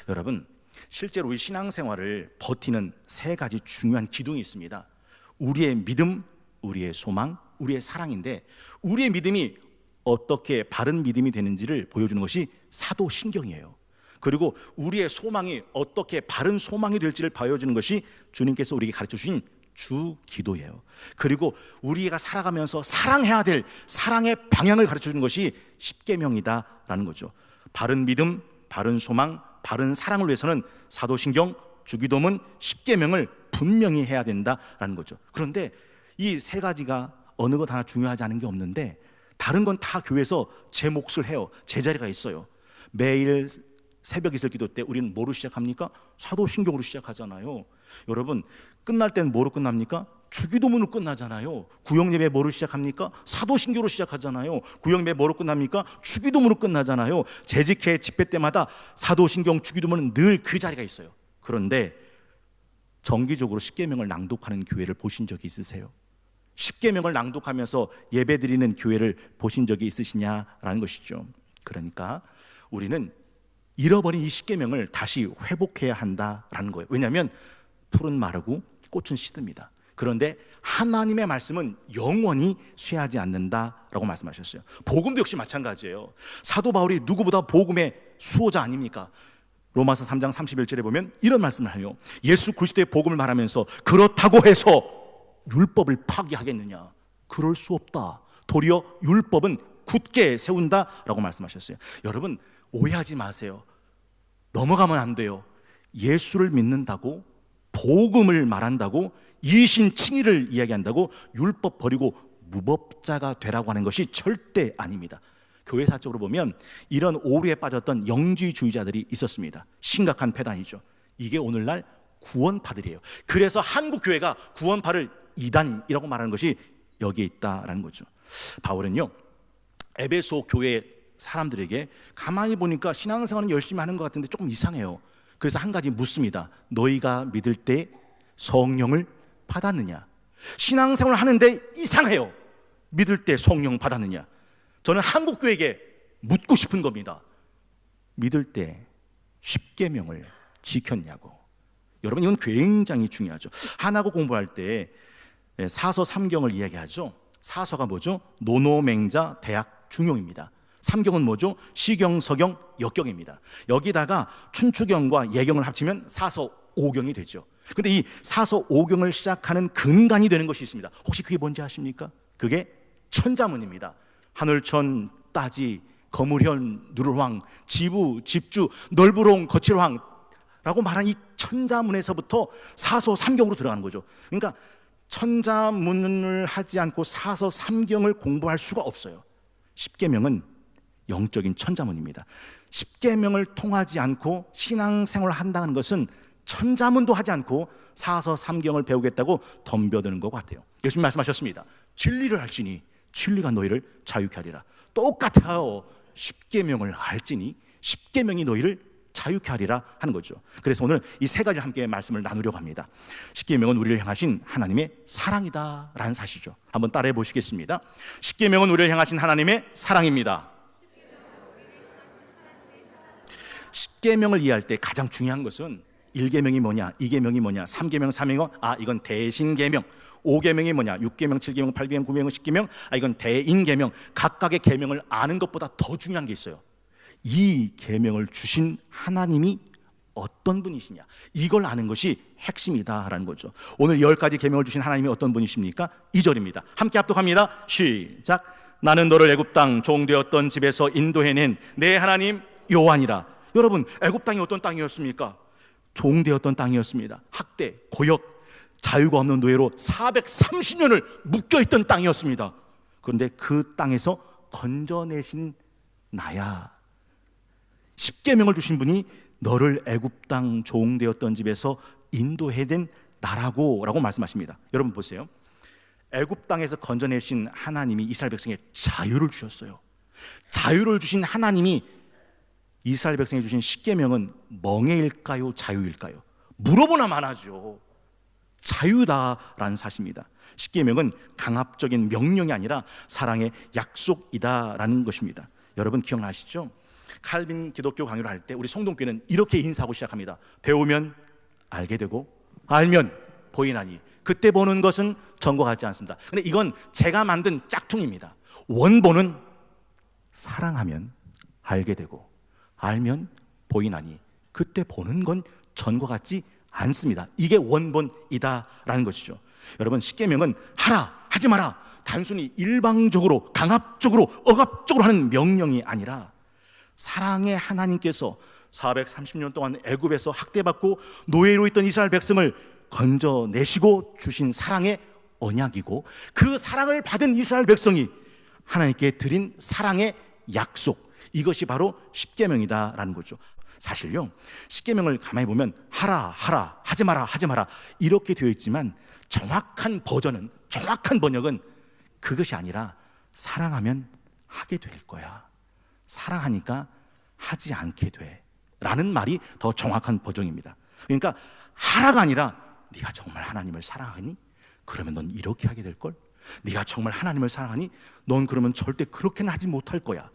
여러분, 실제로 우리 신앙생활을 버티는 세 가지 중요한 기둥이 있습니다. 우리의 믿음, 우리의 소망, 우리의 사랑인데, 우리의 믿음이 어떻게 바른 믿음이 되는지를 보여주는 것이 사도신경이에요. 그리고 우리의 소망이 어떻게 바른 소망이 될지를 보여주는 것이 주님께서 우리에게 가르쳐 주신 주기도예요. 그리고 우리가 살아가면서 사랑해야 될 사랑의 방향을 가르쳐 주는 것이 십계명이다라는 거죠. 바른 믿음, 바른 소망, 바른 사랑을 위해서는 사도신경, 주기도문, 십계명을 분명히 해야 된다라는 거죠. 그런데 이 세 가지가 어느 것 하나 중요하지 않은 게 없는데, 다른 건 다 교회에서 제 몫을 해요. 제자리가 있어요. 매일 새벽 이슬 기도 때 우리는 뭐로 시작합니까? 사도신경으로 시작하잖아요. 여러분, 끝날 때는 뭐로 끝납니까? 주기도문으로 끝나잖아요. 구역예배 뭐로 시작합니까? 사도신경으로 시작하잖아요. 구역예배 뭐로 끝납니까? 주기도문으로 끝나잖아요. 재직회 집회 때마다 사도신경, 주기도문은 늘 그 자리가 있어요. 그런데 정기적으로 십계명을 낭독하는 교회를 보신 적이 있으세요? 십계명을 낭독하면서 예배드리는 교회를 보신 적이 있으시냐라는 것이죠. 그러니까 우리는 잃어버린 이 십계명을 다시 회복해야 한다라는 거예요. 왜냐하면 풀은 마르고 꽃은 시듭니다. 그런데 하나님의 말씀은 영원히 쇠하지 않는다라고 말씀하셨어요. 복음도 역시 마찬가지예요. 사도 바울이 누구보다 복음의 수호자 아닙니까? 로마서 3장 31절에 보면 이런 말씀을 해요. 예수 그리스도의 복음을 말하면서 그렇다고 해서 율법을 파기하겠느냐? 그럴 수 없다. 도리어 율법은 굳게 세운다라고 말씀하셨어요. 여러분, 오해하지 마세요. 넘어가면 안 돼요. 예수를 믿는다고, 복음을 말한다고, 이신 칭의를 이야기한다고 율법 버리고 무법자가 되라고 하는 것이 절대 아닙니다. 교회사적으로 보면 이런 오류에 빠졌던 영지주의자들이 있었습니다. 심각한 폐단이죠. 이게 오늘날 구원파들이에요. 그래서 한국 교회가 구원파를 이단이라고 말하는 것이 여기에 있다라는 거죠. 바울은요, 에베소 교회 사람들에게 가만히 보니까 신앙생활은 열심히 하는 것 같은데 조금 이상해요. 그래서 한 가지 묻습니다. 너희가 믿을 때 성령을 받았느냐? 신앙생활을 하는데 이상해요. 믿을 때 성령 받았느냐? 저는 한국 교회에게 묻고 싶은 겁니다. 믿을 때 십계명을 지켰냐고. 여러분, 이건 굉장히 중요하죠. 하나고 공부할 때 사서 삼경을 이야기하죠. 사서가 뭐죠? 노노맹자 대학 중용입니다. 삼경은 뭐죠? 시경, 서경, 역경입니다. 여기다가 춘추경과 예경을 합치면 사서 오경이 되죠. 근데 이 사서 오경을 시작하는 근간이 되는 것이 있습니다. 혹시 그게 뭔지 아십니까? 그게 천자문입니다. 하늘천, 따지, 거무현, 누르황, 지부, 집주, 넓으롱, 거칠황 라고 말한 이 천자문에서부터 사서 삼경으로 들어가는 거죠. 그러니까 천자문을 하지 않고 사서 삼경을 공부할 수가 없어요. 십계명은 영적인 천자문입니다. 십계명을 통하지 않고 신앙생활을 한다는 것은 천자문도 하지 않고 사서 삼경을 배우겠다고 덤벼드는 것 같아요. 예수님 말씀하셨습니다. 진리를 알지니 진리가 너희를 자유케 하리라. 똑같아요. 십계명을 알지니 십계명이 너희를 자유케 하리라 하는 거죠. 그래서 오늘 이 세 가지 함께 말씀을 나누려고 합니다. 십계명은 우리를 향하신 하나님의 사랑이다라는 사실이죠. 한번 따라해 보시겠습니다. 십계명은 우리를 향하신 하나님의 사랑입니다. 십계명을 이해할 때 가장 중요한 것은 1계명이 뭐냐, 2계명이 뭐냐, 3계명, 4계명, 이건 대신계명. 5계명이 뭐냐, 6계명, 7계명, 8계명, 9계명, 10계명, 이건 대인계명. 각각의 계명을 아는 것보다 더 중요한 게 있어요. 이 계명을 주신 하나님이 어떤 분이시냐, 이걸 아는 것이 핵심이다라는 거죠. 오늘 10가지 계명을 주신 하나님이 어떤 분이십니까? 2절입니다. 함께 합독합니다. 시작. 나는 너를 애굽 땅 종되었던 집에서 인도해낸 내 하나님 여호와니라. 여러분, 애굽 땅이 어떤 땅이었습니까? 종되었던 땅이었습니다. 학대, 고역, 자유가 없는 노예로 430년을 묶여있던 땅이었습니다. 그런데 그 땅에서 건져내신 나야. 십계명을 주신 분이 너를 애굽 땅 종되었던 집에서 인도해낸 나라고 라고 말씀하십니다. 여러분 보세요. 애굽 땅에서 건져내신 하나님이 이스라엘 백성에 자유를 주셨어요. 자유를 주신 하나님이 이스라엘 백성에 주신 십계명은 멍해일까요, 자유일까요? 물어보나 마나죠. 자유다라는 사실입니다. 십계명은 강압적인 명령이 아니라 사랑의 약속이다라는 것입니다. 여러분 기억나시죠? 칼빈 기독교 강요를 할 때 우리 송동교는 이렇게 인사하고 시작합니다. 배우면 알게 되고 알면 보이나니 그때 보는 것은 전과 같지 않습니다. 근데 이건 제가 만든 짝퉁입니다. 원본은 사랑하면 알게 되고 알면 보이나니 그때 보는 건 전과 같지 않습니다. 이게 원본이다라는 것이죠. 여러분, 십계명은 하라 하지 마라 단순히 일방적으로 강압적으로 억압적으로 하는 명령이 아니라 사랑의 하나님께서 430년 동안 애굽에서 학대받고 노예로 있던 이스라엘 백성을 건져내시고 주신 사랑의 언약이고, 그 사랑을 받은 이스라엘 백성이 하나님께 드린 사랑의 약속, 이것이 바로 십계명이다라는 거죠. 사실요, 십계명을 가만히 보면 하라 하라 하지 마라 하지 마라 이렇게 되어 있지만 정확한 버전은, 정확한 번역은 그것이 아니라 사랑하면 하게 될 거야, 사랑하니까 하지 않게 돼 라는 말이 더 정확한 버전입니다. 그러니까 하라가 아니라 네가 정말 하나님을 사랑하니? 그러면 넌 이렇게 하게 될걸? 네가 정말 하나님을 사랑하니? 넌 그러면 절대 그렇게는 하지 못할 거야.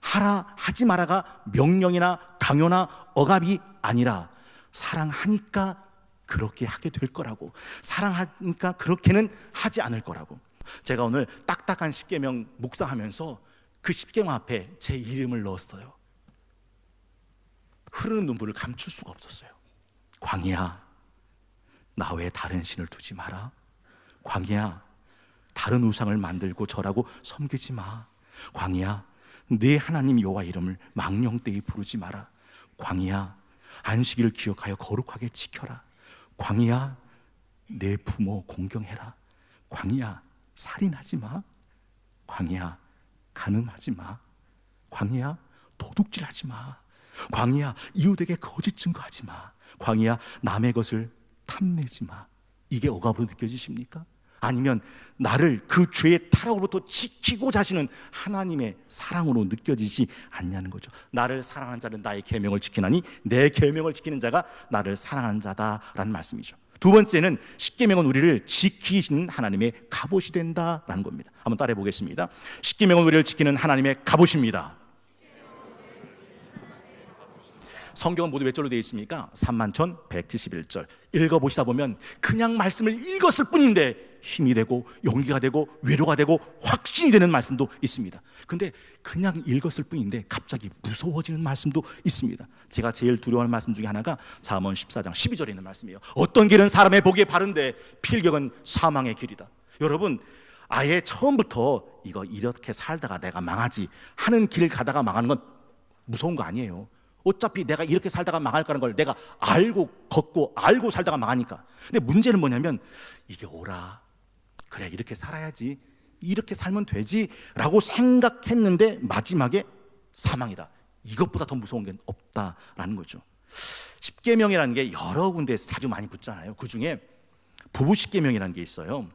하라 하지 마라가 명령이나 강요나 억압이 아니라 사랑하니까 그렇게 하게 될 거라고, 사랑하니까 그렇게는 하지 않을 거라고. 제가 오늘 딱딱한 십계명 묵상하면서 그 십계명 앞에 제 이름을 넣었어요. 흐르는 눈물을 감출 수가 없었어요. 광희야, 나 외에 다른 신을 두지 마라. 광희야, 다른 우상을 만들고 절하고 섬기지 마. 광희야, 네 하나님 여호와 이름을 망령되이 부르지 마라. 광희야, 안식일을 기억하여 거룩하게 지켜라. 광희야, 내 부모 공경해라. 광희야, 살인하지 마. 광희야, 간음하지 마. 광희야, 도둑질하지 마. 광희야, 이웃에게 거짓 증거하지 마. 광희야, 남의 것을 탐내지 마. 이게 억압으로 느껴지십니까? 아니면 나를 그 죄의 타락으로부터 지키고자 하시는 하나님의 사랑으로 느껴지지 않냐는 거죠. 나를 사랑하는 자는 나의 계명을 지키나니 내 계명을 지키는 자가 나를 사랑하는 자다라는 말씀이죠. 두 번째는 십계명은 우리를 지키시는 하나님의 갑옷이 된다라는 겁니다. 한번 따라해 보겠습니다. 십계명은 우리를 지키는 하나님의 갑옷입니다. 성경은 모두 몇 절로 되어 있습니까? 31,171절. 읽어보시다 보면 그냥 말씀을 읽었을 뿐인데 힘이 되고 용기가 되고 위로가 되고 확신이 되는 말씀도 있습니다. 근데 그냥 읽었을 뿐인데 갑자기 무서워지는 말씀도 있습니다. 제가 제일 두려워하는 말씀 중에 하나가 잠언 14장 12절에 있는 말씀이에요. 어떤 길은 사람의 보기에 바른데 필경은 사망의 길이다. 여러분, 아예 처음부터 이거 이렇게 살다가 내가 망하지 하는 길 가다가 망하는 건 무서운 거 아니에요. 어차피 내가 이렇게 살다가 망할 거라는 걸 내가 알고 걷고 알고 살다가 망하니까. 근데 문제는 뭐냐면 이게 옳아, 그래 이렇게 살아야지, 이렇게 살면 되지 라고 생각했는데 마지막에 사망이다. 이것보다 더 무서운 게 없다라는 거죠. 십계명이라는 게 여러 군데에서 자주 많이 붙잖아요. 그 중에 부부 십계명이라는 게 있어요.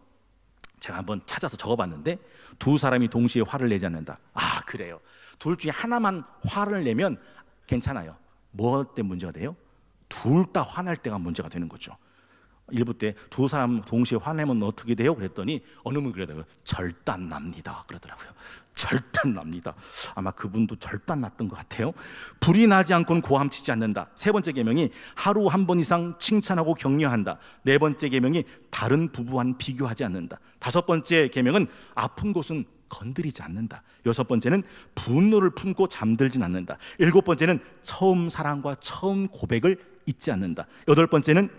제가 한번 찾아서 적어봤는데, 두 사람이 동시에 화를 내지 않는다. 아, 그래요. 둘 중에 하나만 화를 내면 괜찮아요. 뭐 때 문제가 돼요? 둘 다 화날 때가 문제가 되는 거죠. 일부 때 두 사람 동시에 화내면 어떻게 돼요? 그랬더니 어느 분이 그러더라고요. 절단 납니다 그러더라고요. 절단 납니다. 아마 그분도 절단 났던 것 같아요. 불이 나지 않고는 고함치지 않는다. 세 번째 계명이 하루 한 번 이상 칭찬하고 격려한다. 네 번째 계명이 다른 부부와는 비교하지 않는다. 다섯 번째 계명은 아픈 곳은 건드리지 않는다. 여섯 번째는 분노를 품고 잠들진 않는다. 일곱 번째는 처음 사랑과 처음 고백을 잊지 않는다. 여덟 번째는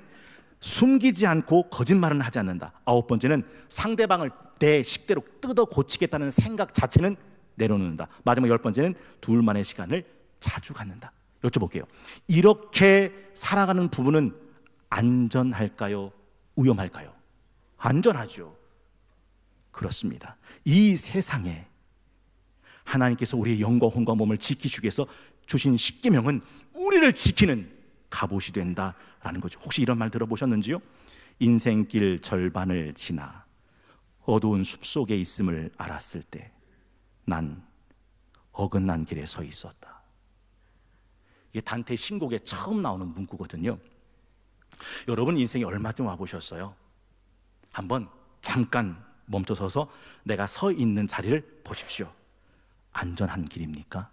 숨기지 않고 거짓말은 하지 않는다. 아홉 번째는 상대방을 내 식대로 뜯어 고치겠다는 생각 자체는 내려놓는다. 마지막 열 번째는 둘만의 시간을 자주 갖는다. 여쭤볼게요. 이렇게 살아가는 부부는 안전할까요? 위험할까요? 안전하죠. 그렇습니다. 이 세상에 하나님께서 우리의 영과 혼과 몸을 지키시기 위해서 주신 십계명은 우리를 지키는 갑옷이 된다라는 거죠. 혹시 이런 말 들어보셨는지요? 인생길 절반을 지나 어두운 숲속에 있음을 알았을 때 난 어긋난 길에 서 있었다. 이게 단테 신곡에 처음 나오는 문구거든요. 여러분 인생에 얼마쯤 와보셨어요? 한번 잠깐 멈춰서서 내가 서 있는 자리를 보십시오. 안전한 길입니까?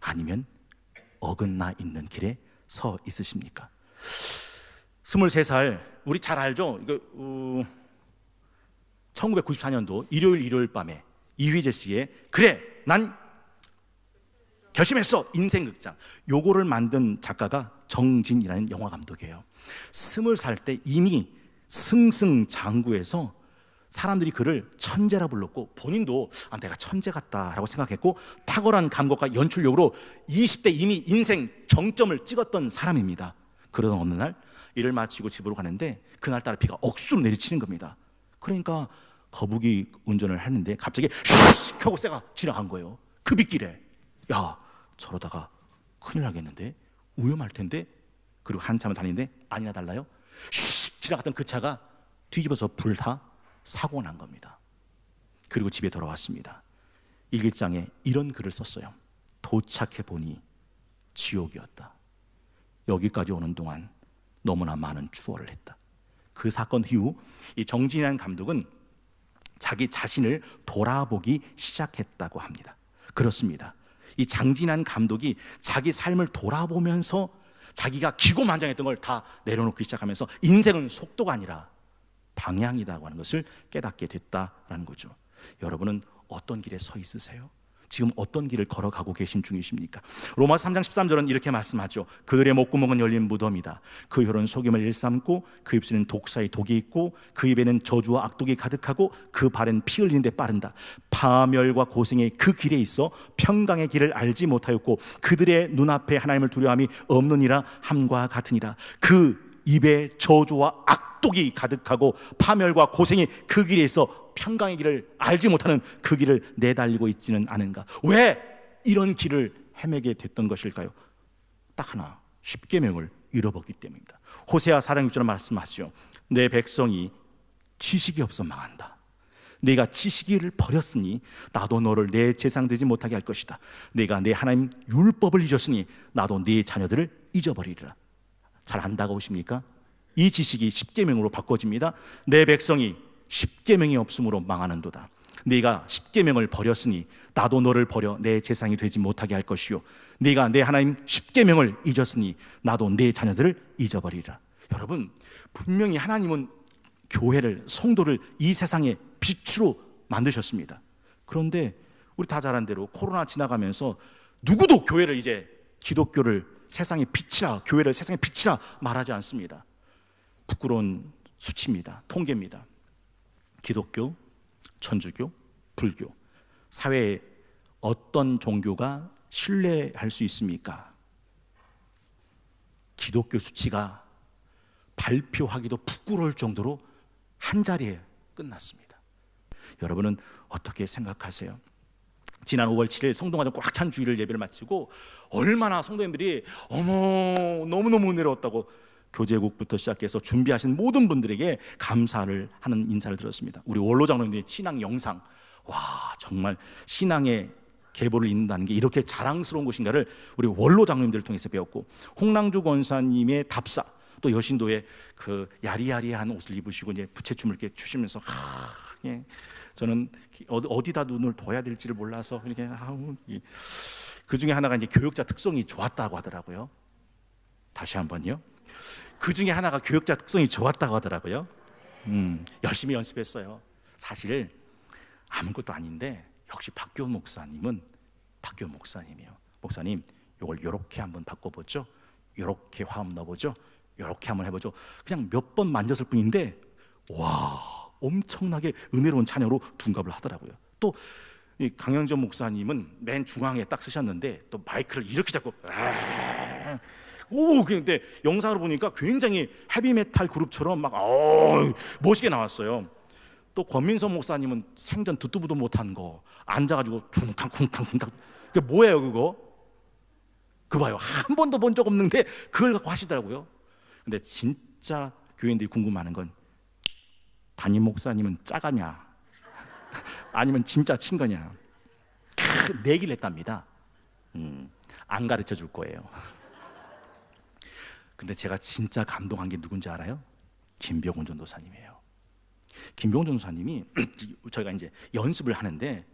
아니면 어긋나 있는 길에 서 있으십니까? 23살, 우리 잘 알죠? 이거 1994년도 일요일 밤에 이휘재 씨의 그래 난 결심했어 인생극장, 요거를 만든 작가가 정진이라는 영화 감독이에요. 20살 때 이미 승승장구해서 사람들이 그를 천재라 불렀고, 본인도 내가 천재 같다라고 생각했고, 탁월한 감각과 연출력으로 20대 이미 인생 정점을 찍었던 사람입니다. 그러던 어느 날 일을 마치고 집으로 가는데 그날따라 비가 억수로 내리치는 겁니다. 그러니까 거북이 운전을 하는데 갑자기 슉 하고 새가 지나간 거예요. 그 빗길에. 야, 저러다가 큰일 나겠는데, 위험할 텐데. 그리고 한참을 다니는데 아니나 달라요, 슉 지나갔던 그 차가 뒤집어서 불타 사고가 난 겁니다. 그리고 집에 돌아왔습니다. 일기장에 이런 글을 썼어요. 도착해 보니 지옥이었다. 여기까지 오는 동안 너무나 많은 추월을 했다. 그 사건 이후 이 정진이라는 감독은 자기 자신을 돌아보기 시작했다고 합니다. 그렇습니다. 이 장진한 감독이 자기 삶을 돌아보면서 자기가 기고만장했던 걸 다 내려놓기 시작하면서 인생은 속도가 아니라 방향이라고 하는 것을 깨닫게 됐다라는 거죠. 여러분은 어떤 길에 서 있으세요? 지금 어떤 길을 걸어가고 계신 중이십니까? 로마서 3장 13절은 이렇게 말씀하죠. 그들의 목구멍은 열린 무덤이다. 그 혀는 속임을 일삼고 그 입술에는 독사의 독이 있고 그 입에는 저주와 악독이 가득하고 그 발은 피 흘리는 데 빠른다. 파멸과 고생의 그 길에 있어 평강의 길을 알지 못하였고 그들의 눈앞에 하나님을 두려움이 없느니라 함과 같으니라. 그 입에 저주와 악독이 가득하고 파멸과 고생이 그 길에 있어 평강의 길을 알지 못하는 그 길을 내달리고 있지는 않은가? 왜 이런 길을 헤매게 됐던 것일까요? 딱 하나, 십계명을 잃어버렸기 때문입니다. 호세아 4장 6절에 말씀하시죠. 내 백성이 지식이 없어 망한다. 내가 지식을 버렸으니 나도 너를 내 재상 되지 못하게 할 것이다. 내가 내 하나님 율법을 잊었으니 나도 네 자녀들을 잊어버리리라. 잘 안 다가오십니까? 이 지식이 십계명으로 바꿔집니다. 내 백성이 십계명이 없으므로 망하는도다. 네가 십계명을 버렸으니 나도 너를 버려 내 재상이 되지 못하게 할 것이요 네가 내 하나님 십계명을 잊었으니 나도 내 자녀들을 잊어버리라. 여러분, 분명히 하나님은 교회를, 성도를 이 세상의 빛으로 만드셨습니다. 그런데 우리 다 잘 아는 대로 코로나 지나가면서 누구도 교회를 이제 기독교를 세상의 빛이라, 교회를 세상의 빛이라 말하지 않습니다. 부끄러운 수치입니다. 통계입니다. 기독교, 천주교, 불교, 사회에 어떤 종교가 신뢰할 수 있습니까? 기독교 수치가 발표하기도 부끄러울 정도로 한 자리에 끝났습니다. 여러분은 어떻게 생각하세요? 지난 5월 7일 성동화장 꽉 찬 주일을 예배를 마치고 얼마나 성도님들이 어머 너무너무 은혜로웠다고 교제국부터 시작해서 준비하신 모든 분들에게 감사를 하는 인사를 들었습니다. 우리 원로 장로님들의 신앙 영상, 와, 정말 신앙의 계보를 잇는다는 게 이렇게 자랑스러운 것인가를 우리 원로 장로님들을 통해서 배웠고, 홍랑주 권사님의 답사, 또 여신도의 그 야리야리한 옷을 입으시고 이제 부채춤을 이렇게 추시면서 예, 저는 어디다 눈을 둬야 될지를 몰라서 이렇게 그 중에 하나가 이제 교역자 특성이 좋았다고 하더라고요. 다시 한번요. 그 중에 하나가 교역자 특성이 좋았다고 하더라고요. 열심히 연습했어요. 사실 아무것도 아닌데 역시 박교원 목사님은 박교원 목사님이에요. 목사님, 이걸 이렇게 한번 바꿔보죠. 이렇게 화음 넣어보죠. 이렇게 한번 해보죠. 그냥 몇 번 만졌을 뿐인데 와, 엄청나게 은혜로운 찬양으로 둔갑을 하더라고요. 또 강영전 목사님은 맨 중앙에 딱 쓰셨는데 또 마이크를 이렇게 잡고 오, 근데 영상으로 보니까 굉장히 헤비메탈 그룹처럼 막 멋있게 나왔어요. 또 권민선 목사님은 생전 듣도 보도 못한 거 앉아가지고 쿵탕쿵탕쿵탕, 그게 뭐예요 그거? 그거 봐요, 한 번도 본 적 없는데 그걸 갖고 하시더라고요. 근데 진짜 교인들이 궁금해하는 건 담임 목사님은 짜가냐 아니면 진짜 친 거냐, 내기를 했답니다. 안 가르쳐 줄 거예요. 근데 제가 진짜 감동한 게 누군지 알아요? 김병훈 전도사님이에요. 김병훈 전도사님이 저희가 이제 연습을 하는데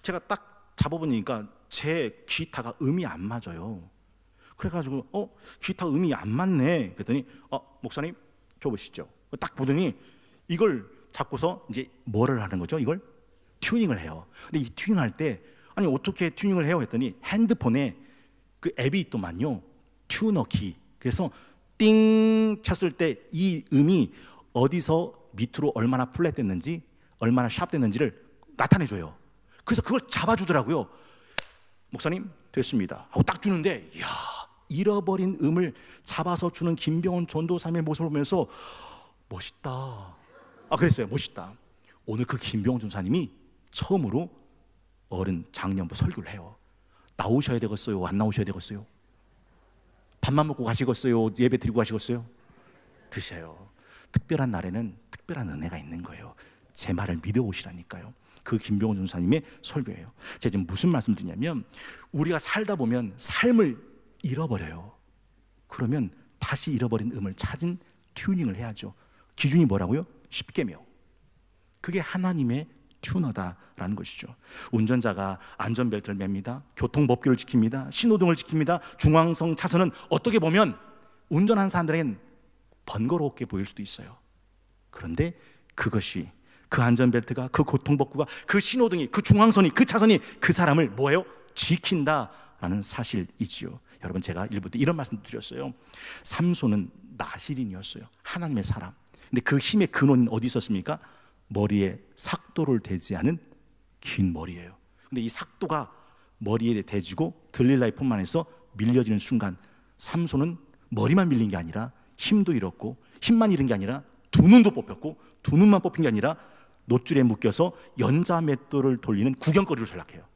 제가 딱 잡아보니까 제 기타가 음이 안 맞아요. 그래가지고 기타 음이 안 맞네. 그랬더니 목사님 줘보시죠. 딱 보더니 이걸 잡고서 이제 뭐를 하는 거죠? 이걸 튜닝을 해요. 근데 이 튜닝할 때 아니 어떻게 튜닝을 해요? 했더니 핸드폰에 그 앱이 있더만요. 튜너키. 그래서 띵 쳤을 때 이 음이 어디서 밑으로 얼마나 플랫됐는지 얼마나 샵됐는지를 나타내줘요. 그래서 그걸 잡아주더라고요. 목사님 됐습니다 하고 딱 주는데, 이야, 잃어버린 음을 잡아서 주는 김병원 전도사님의 모습을 보면서 멋있다. 그랬어요. 멋있다. 오늘 그 김병원 전도사님이 처음으로 어른 장년부 설교를 해요. 나오셔야 되겠어요? 안 나오셔야 되겠어요? 밥만 먹고 가시겠어요? 예배 드리고 가시겠어요? 드셔요. 특별한 날에는 특별한 은혜가 있는 거예요. 제 말을 믿어보시라니까요. 그 김병원 전도사님의 설교예요. 제가 지금 무슨 말씀 드리냐면, 우리가 살다 보면 삶을 잃어버려요. 그러면 다시 잃어버린 음을 찾은 튜닝을 해야죠. 기준이 뭐라고요? 십계명. 그게 하나님의 튜너다라는 것이죠. 운전자가 안전벨트를 맵니다. 교통법규를 지킵니다. 신호등을 지킵니다. 중앙선 차선은 어떻게 보면 운전하는 사람들에겐 번거롭게 보일 수도 있어요. 그런데 그것이, 그 안전벨트가, 그 교통법규가, 그 신호등이, 그 중앙선이, 그 차선이 그 사람을 뭐예요? 지킨다라는 사실이지요. 여러분, 제가 일부 때 이런 말씀 드렸어요. 삼손은 나실인이었어요. 하나님의 사람. 근데 그 힘의 근원은 어디 있었습니까? 머리에 삭도를 대지 않은 긴 머리예요. 근데 이 삭도가 머리에 대지고 들릴라의 품 안에서 밀려지는 순간, 삼손은 머리만 밀린 게 아니라 힘도 잃었고, 힘만 잃은 게 아니라 두 눈도 뽑혔고, 두 눈만 뽑힌 게 아니라 노줄에 묶여서 연자맷돌을 돌리는 구경거리로 전락해요.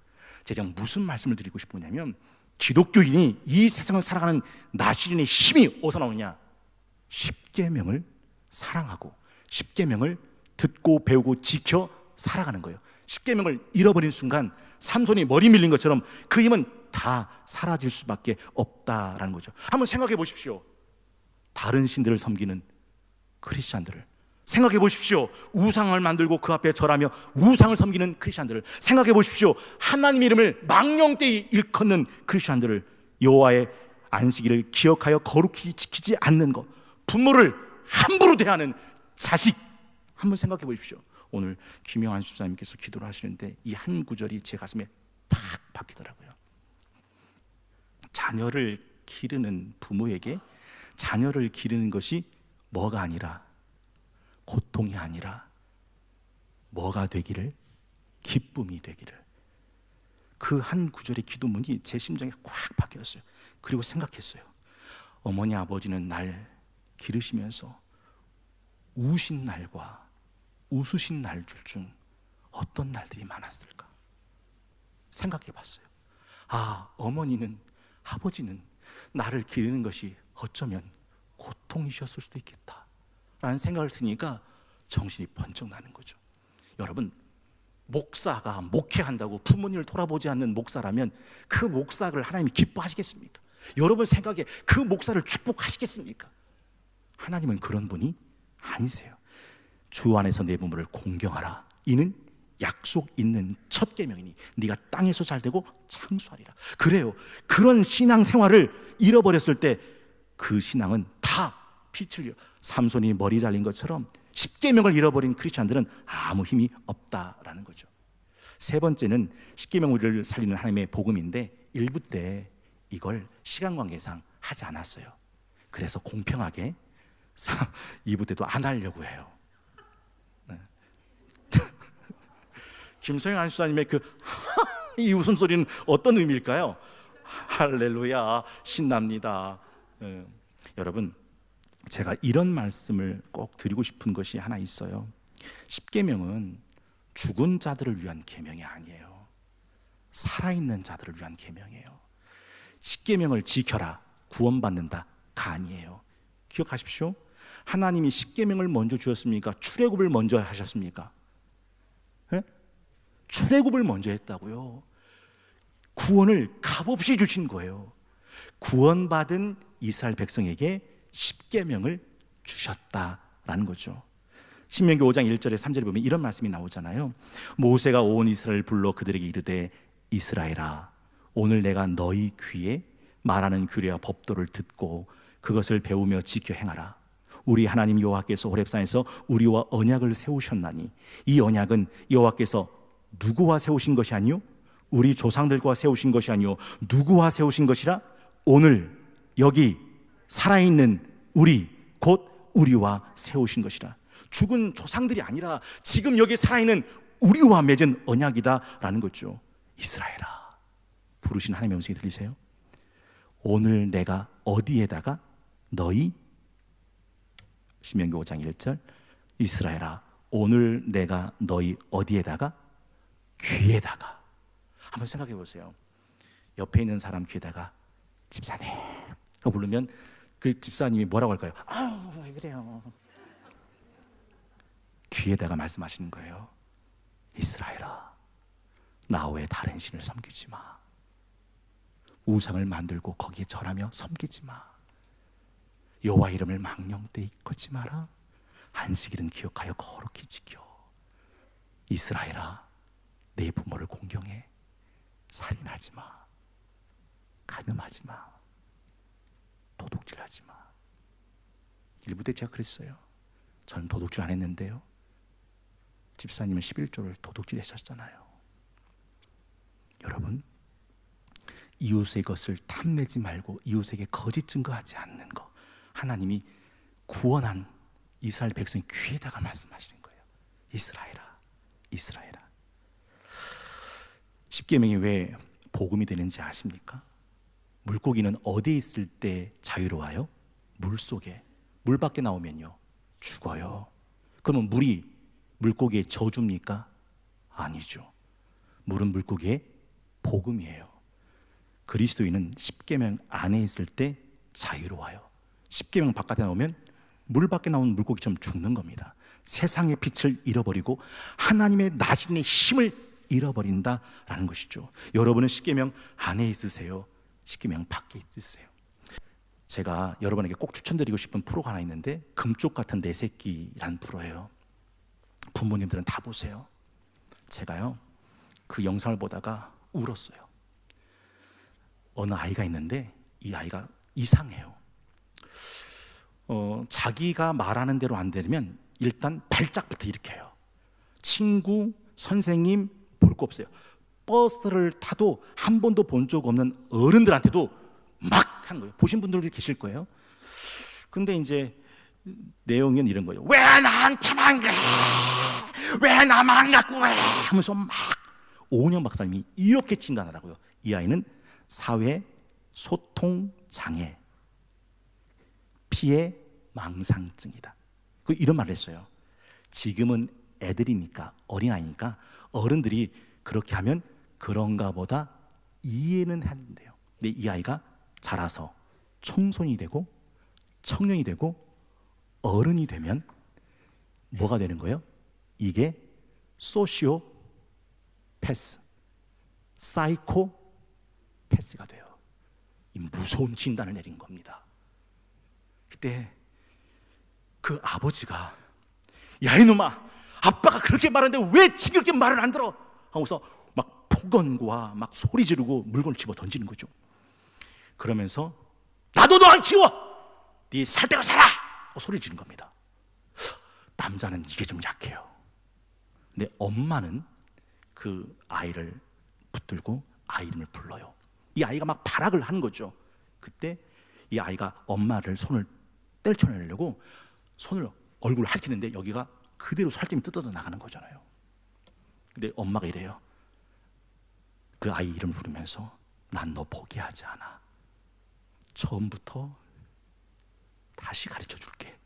제가 무슨 말씀을 드리고 싶으냐면, 기독교인이 이 세상을 살아가는 나시린의 힘이 어디서 나오느냐? 십계명을 사랑하고 십계명을 듣고 배우고 지켜 살아가는 거예요. 십계명을 잃어버린 순간 삼손이 머리 밀린 것처럼 그 힘은 다 사라질 수밖에 없다라는 거죠. 한번 생각해 보십시오. 다른 신들을 섬기는 크리스찬들을 생각해 보십시오. 우상을 만들고 그 앞에 절하며 우상을 섬기는 크리스찬들을 생각해 보십시오. 하나님 이름을 망령되이 일컫는 크리스찬들을, 여호와의 안식일을 기억하여 거룩히 지키지 않는 것, 부모를 함부로 대하는 자식, 한번 생각해 보십시오. 오늘 김영환 집사님께서 기도를 하시는데 이 한 구절이 제 가슴에 팍 박히더라고요. 자녀를 기르는 부모에게 자녀를 기르는 것이 뭐가 아니라, 고통이 아니라 뭐가 되기를? 기쁨이 되기를. 그 한 구절의 기도문이 제 심장에 꽉 박혔어요. 그리고 생각했어요. 어머니 아버지는 날 기르시면서 우신 날과 웃으신 날들 중 어떤 날들이 많았을까 생각해 봤어요. 어머니는, 아버지는 나를 기르는 것이 어쩌면 고통이셨을 수도 있겠다 라는 생각을 쓰니까 정신이 번쩍 나는 거죠. 여러분, 목사가 목회한다고 부모님을 돌아보지 않는 목사라면 그 목사를 하나님이 기뻐하시겠습니까? 여러분 생각에 그 목사를 축복하시겠습니까? 하나님은 그런 분이 아니세요. 주 안에서 내 부모를 공경하라. 이는 약속 있는 첫 계명이니 네가 땅에서 잘되고 창수하리라. 그래요. 그런 신앙 생활을 잃어버렸을 때 그 신앙은 다 빛을 잃어. 삼손이 머리 잘린 것처럼 십계명을 잃어버린 크리스찬들은 아무 힘이 없다라는 거죠. 세 번째는 십계명을 살리는 하나님의 복음인데 1부 때 이걸 시간 관계상 하지 않았어요. 그래서 공평하게 2부 때도 안 하려고 해요. 김성영 안수사님의 이 웃음소리는 어떤 의미일까요? 할렐루야, 신납니다. 여러분, 제가 이런 말씀을 꼭 드리고 싶은 것이 하나 있어요. 십계명은 죽은 자들을 위한 계명이 아니에요. 살아있는 자들을 위한 계명이에요. 십계명을 지켜라, 구원받는다가 아니에요. 기억하십시오. 하나님이 십계명을 먼저 주셨습니까? 출애굽을 먼저 하셨습니까? 출애굽을 먼저 했다고요. 구원을 값없이 주신 거예요. 구원받은 이스라엘 백성에게 십계명을 주셨다라는 거죠. 신명기 5장 1절에 3절에 보면 이런 말씀이 나오잖아요. 모세가 온 이스라엘을 불러 그들에게 이르되 이스라엘아, 오늘 내가 너희 귀에 말하는 규례와 법도를 듣고 그것을 배우며 지켜 행하라. 우리 하나님 여호와께서 호렙산에서 우리와 언약을 세우셨나니 이 언약은 여호와께서 누구와 세우신 것이 아니요 우리 조상들과 세우신 것이 아니요 누구와 세우신 것이라? 오늘 여기 살아있는 우리 곧 우리와 세우신 것이라. 죽은 조상들이 아니라 지금 여기 살아있는 우리와 맺은 언약이다라는 거죠. 이스라엘아, 부르신 하나님의 음성이 들리세요? 오늘 내가 어디에다가 너희, 신명기 5장 1절, 이스라엘아 오늘 내가 너희 어디에다가? 귀에다가. 한번 생각해 보세요. 옆에 있는 사람 귀에다가 집사님 부르면 그 집사님이 뭐라고 할까요? 아우 왜 그래요? 귀에다가 말씀하시는 거예요. 이스라엘아, 나 외에 다른 신을 섬기지 마. 우상을 만들고 거기에 절하며 섬기지 마. 여호와 이름을 망령되이 잊지 마라. 안식일은 기억하여 거룩히 지켜. 이스라엘아, 내 부모를 공경해. 살인하지 마. 간음하지 마. 도둑질하지 마. 일부 때 제가 그랬어요. 저는 도둑질 안 했는데요. 집사님은 11조를 도둑질 하셨잖아요. 여러분, 이웃의 것을 탐내지 말고 이웃에게 거짓 증거하지 않는 것, 하나님이 구원한 이스라엘 백성 귀에다가 말씀하시는 거예요. 이스라엘아, 이스라엘아. 십계명이 왜 복음이 되는지 아십니까? 물고기는 어디에 있을 때 자유로워요? 물 속에. 물 밖에 나오면요 죽어요. 그러면 물이 물고기의 저주입니까? 아니죠. 물은 물고기의 복음이에요. 그리스도인은 십계명 안에 있을 때 자유로워요. 십계명 바깥에 나오면 물 밖에 나오는 물고기처럼 죽는 겁니다. 세상의 빛을 잃어버리고 하나님의 나신의 힘을 잃어버린다라는 것이죠. 여러분은 십계명 안에 있으세요? 십계명 밖에 있으세요? 제가 여러분에게 꼭 추천드리고 싶은 프로가 하나 있는데 금쪽 같은 내 새끼라는 프로예요. 부모님들은 다 보세요. 제가요 그 영상을 보다가 울었어요. 어느 아이가 있는데 이 아이가 이상해요. 자기가 말하는 대로 안 되면 일단 발작부터 일으켜요. 친구, 선생님 볼 거 없어요. 버스를 타도 한 번도 본 적 없는 어른들한테도 막 하는 거예요. 보신 분들도 계실 거예요. 근데 이제 내용은 이런 거예요. 왜 나한테만 그래? 왜 나만 갖고 그래? 하면서 막 오은영 박사님이 이렇게 진단하라고요. 이 아이는 사회 소통 장애, 피해 망상증이다. 그 이런 말을 했어요. 지금은 애들이니까, 어린아이니까 어른들이 그렇게 하면 그런가 보다 이해는 하는데요. 근데 이 아이가 자라서 청소년이 되고 청년이 되고 어른이 되면 뭐가 되는 거예요? 이게 소시오패스, 사이코패스가 돼요. 이 무서운 진단을 내린 겁니다. 그때 그 아버지가 야 이놈아, 아빠가 그렇게 말하는데 왜 지금 그렇게 말을 안 들어? 하고서 막 폭언과 막 소리 지르고 물건을 집어 던지는 거죠. 그러면서 나도 너 안 키워! 네 살 대로 살아! 소리 지르는 겁니다. 남자는 이게 좀 약해요. 근데 엄마는 그 아이를 붙들고 아이 이름을 불러요. 이 아이가 막 발악을 하는 거죠. 그때 이 아이가 엄마를 손을 떼쳐내려고 손을 얼굴을 핥히는데 여기가 그대로 살점이 뜯어져 나가는 거잖아요. 근데 엄마가 이래요. 그 아이 이름을 부르면서 난 너 포기하지 않아. 처음부터 다시 가르쳐 줄게.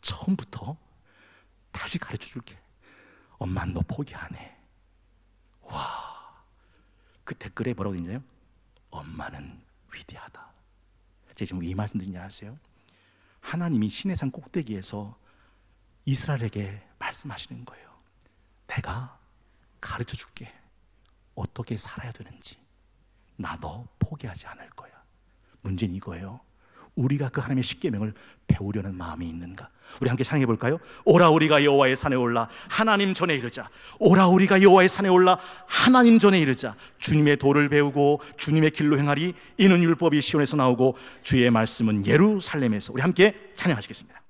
처음부터 다시 가르쳐 줄게. 엄마는 너 포기 안 해. 와, 그 댓글에 뭐라고 있냐요? 엄마는 위대하다. 제가 지금 이 말씀 드리냐 아세요? 하나님이 시내산 꼭대기에서 이스라엘에게 말씀하시는 거예요. 내가 가르쳐 줄게. 어떻게 살아야 되는지. 나 너 포기하지 않을 거야. 문제는 이거예요. 우리가 그 하나님의 십계명을 배우려는 마음이 있는가? 우리 함께 상해 볼까요? 오라 우리가 여호와의 산에 올라 하나님 전에 이르자. 오라 우리가 여호와의 산에 올라 하나님 전에 이르자. 주님의 도를 배우고 주님의 길로 행하리. 이는 율법이 시온에서 나오고 주의 말씀은 예루살렘에서. 우리 함께 찬양하시겠습니다.